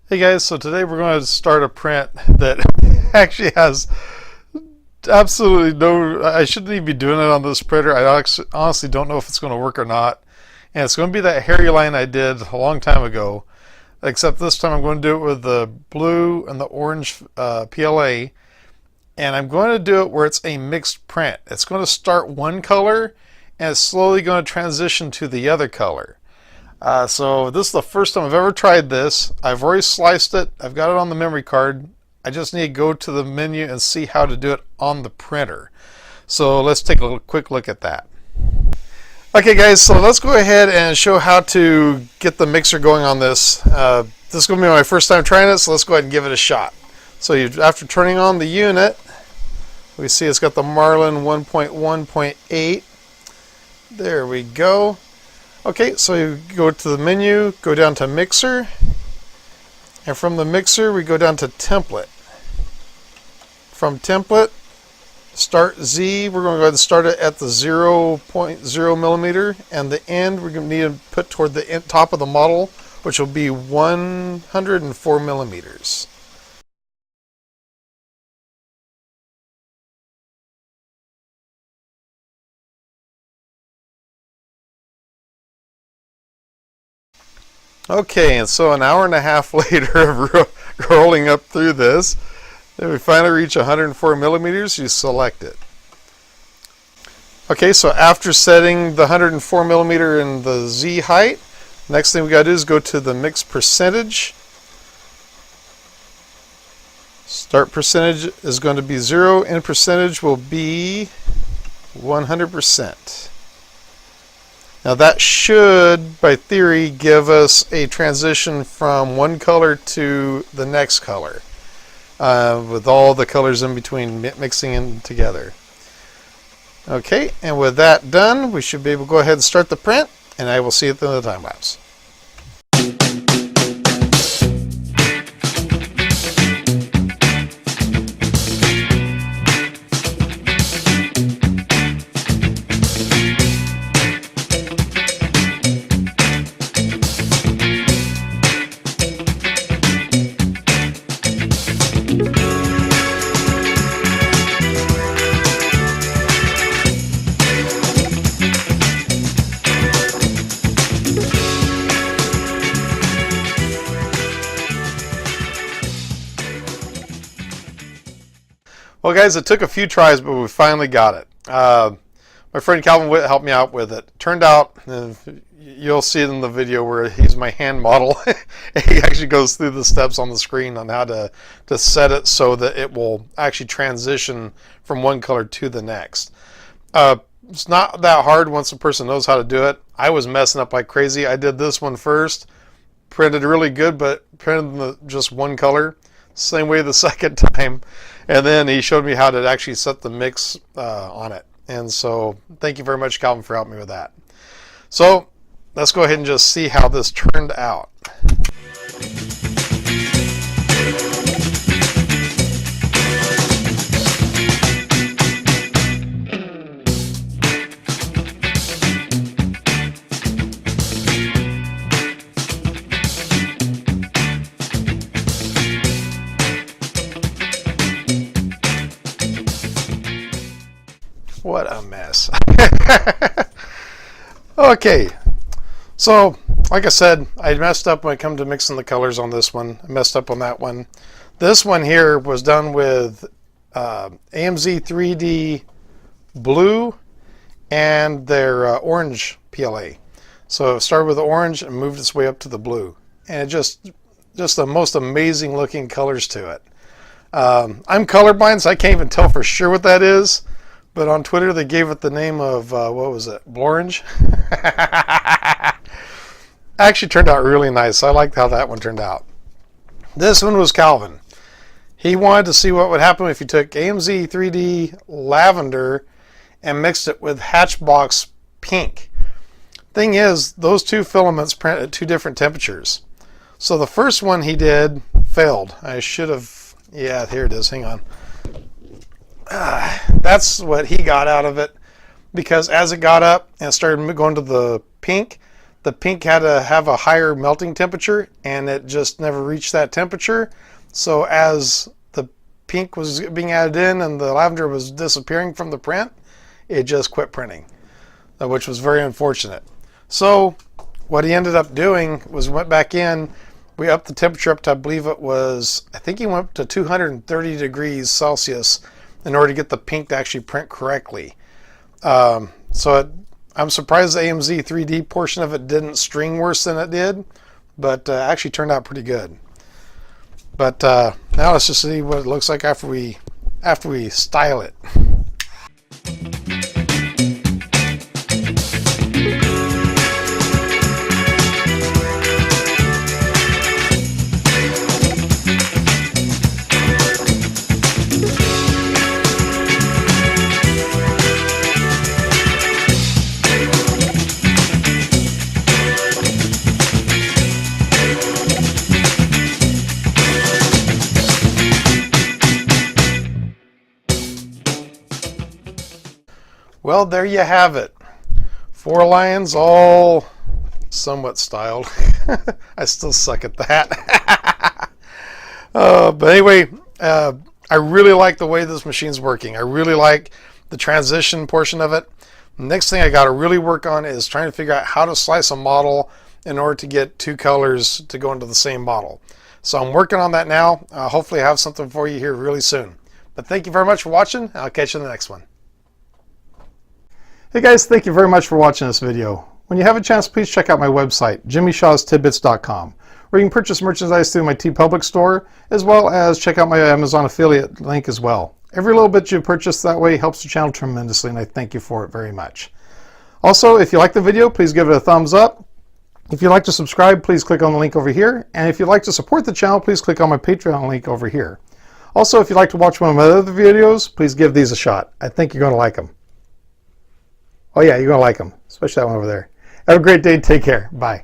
Hey guys, so today we're going to start a print that actually has absolutely no, I shouldn't even be doing it on this printer. I honestly don't know if it's going to work or not. And it's going to be that hairy line I did a long time ago, except this time I'm going to do it with the blue and the orange PLA. And I'm going to do it where it's a mixed print. It's going to start one color and it's slowly going to transition to the other color. So this is the first time I've ever tried this. I've already sliced it. I've got it on the memory card. I just need to go to the menu and see how to do it on the printer. So let's take a quick look at that. Okay guys, so let's go ahead and show how to get the mixer going on this. This is going to be my first time trying it, so let's go ahead and give it a shot. So after turning on the unit, we see it's got the Marlin 1.1.8. There we go. Okay, so you go to the menu, go down to Mixer, and from the Mixer we go down to Template. From Template, Start Z, we're going to go ahead and start it at the 0.0 millimeter, and the end we're going to need to put toward the top of the model, which will be 104 millimeters. Okay, and so an hour and a half later of rolling up through this, then we finally reach 104 millimeters. You select it. Okay, so after setting the 104 millimeter in the Z height, next thing we got to do is go to the mix percentage. Start percentage is going to be 0, end percentage will be 100%. Now that should, by theory, give us a transition from one color to the next color, with all the colors in between mixing in together. Okay, and with that done, we should be able to go ahead and start the print, and I will see you at the end of the time lapse. Well guys, it took a few tries, but we finally got it. My friend Calvin Witt helped me out with it. Turned out, you'll see it in the video where he's my hand model. He actually goes through the steps on the screen on how to set it so that it will actually transition from one color to the next. It's not that hard once a person knows how to do it. I was messing up like crazy. I did this one first, printed really good, but printed just one color. Same way the second time. And then he showed me how to actually set the mix on it. And so thank you very much, Calvin, for helping me with that. So let's go ahead and just see how this turned out. What a mess. Okay, so like I said, I messed up when it comes to mixing the colors on this one. I messed up on that one. This one here was done with AMZ 3D blue and their orange PLA. So it started with the orange and moved its way up to the blue. And it just the most amazing looking colors to it. I'm colorblind, so I can't even tell for sure what that is. But on Twitter, they gave it the name of, what was it, Blorange? Actually turned out really nice. I liked how that one turned out. This one was Calvin. He wanted to see what would happen if you took AMZ 3D lavender and mixed it with Hatchbox pink. Thing is, those two filaments print at two different temperatures. So the first one he did failed. I should have, yeah, here it is, hang on. That's what he got out of it, because as it got up and started going to the pink, the pink had to have a higher melting temperature, and it just never reached that temperature. So as the pink was being added in and the lavender was disappearing from the print, it just quit printing, which was very unfortunate. So what he ended up doing was went back in, we upped the temperature up to, I believe it was, I think he went up to 230 degrees Celsius in order to get the pink to actually print correctly. I'm surprised the AMZ 3D portion of it didn't string worse than it did, but actually turned out pretty good. But now let's just see what it looks like after we style it. Well, there you have it. 4 lines, all somewhat styled. I still suck at that. But anyway, I really like the way this machine's working. I really like the transition portion of it. Next thing I got to really work on is trying to figure out how to slice a model in order to get 2 colors to go into the same model. So I'm working on that now. Hopefully I have something for you here really soon. But thank you very much for watching. I'll catch you in the next one. Hey guys, thank you very much for watching this video. When you have a chance, please check out my website, jimmyshawstidbits.com, where you can purchase merchandise through my TeePublic store, as well as check out my Amazon affiliate link as well. Every little bit you purchase that way helps the channel tremendously, and I thank you for it very much. Also, if you like the video, please give it a thumbs up. If you'd like to subscribe, please click on the link over here. And if you'd like to support the channel, please click on my Patreon link over here. Also, if you'd like to watch one of my other videos, please give these a shot. I think you're going to like them. Oh yeah, you're going to like them, especially that one over there. Have a great day. Take care. Bye.